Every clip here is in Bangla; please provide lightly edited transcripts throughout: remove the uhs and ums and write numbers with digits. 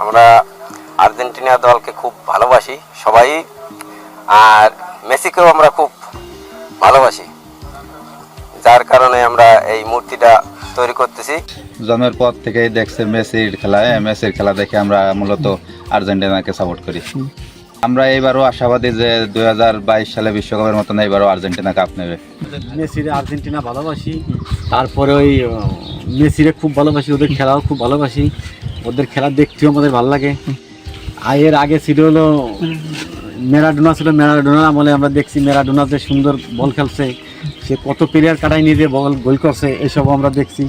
আমরা আর্জেন্টিনা দলকে খুব ভালোবাসি সবাই, আর মেসিকেও আমরা খুব ভালোবাসি, যার কারণে আমরা এই মূর্তিটা তৈরি করতেছি। জন্মের পর থেকেই দেখছি মেসির খেলা দেখে আমরা মূলত আর্জেন্টিনাকে সাপোর্ট করি। আমরা এইবারও আশাবাদী যে 2022 সালে বিশ্বকাপের মতন এইবারও আর্জেন্টিনা কাপ নেবে। মেসির আর্জেন্টিনা ভালোবাসি, তারপরে ওই মেসিরে খুব ভালোবাসি, ওদের খেলাও খুব ভালোবাসি, ওদের খেলা দেখতেও আমাদের ভালো লাগে। আর এর আগে ছিল হলো ম্যারাডোনা, ছিল ম্যারাডোনার আমলে আমরা দেখছি ম্যারাডোনা যে সুন্দর বল খেলছে, সে কত প্লেয়ার কাটাই নিয়ে যে বল গোল করছে, এসব আমরা দেখছি।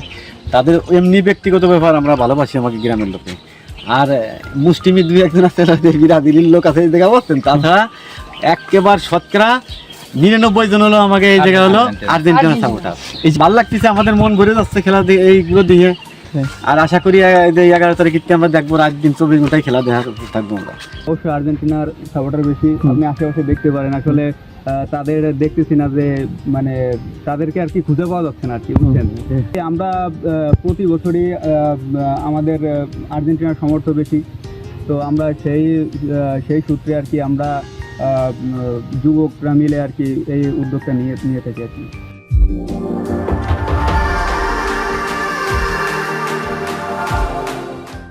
তাদের এমনি ব্যক্তিগত ব্যাপার আমরা ভালোবাসি আমাকে গ্রামের লোকে। আর মুষ্টিমি দুই একজন আছে বিরাদিলির লোক আছে এই জায়গা বলছেন, তাছাড়া একেবারে শতকরা 99 জন হলো আমাকে এই জায়গা হলো আর্জেন্টিনা সাপোর্টার। এই ভালো লাগতেছে, আমাদের মন ভরে যাচ্ছে খেলা দিয়ে এইগুলো দিয়ে। আর আশা করি 11 তারিখে আমরা দেখবো, রাত দিন 24 ঘন্টায় খেলা দেখা থাকবো আমরা। অবশ্যই আর্জেন্টিনার সাপোর্টার বেশি, আপনি আশেপাশে দেখতে পারেন। আসলে তাদের দেখতেছি না যে মানে তাদেরকে আর কি খুঁজে পাওয়া যাচ্ছে না আর কি, বুঝছেন। আমরা প্রতি বছরই আমাদের আর্জেন্টিনার সমর্থক বেশি, তো আমরা সেই সূত্রে আর কি আমরা যুবকরা মিলে আর কি এই উদ্যোগটা নিয়ে থাকি আর কি।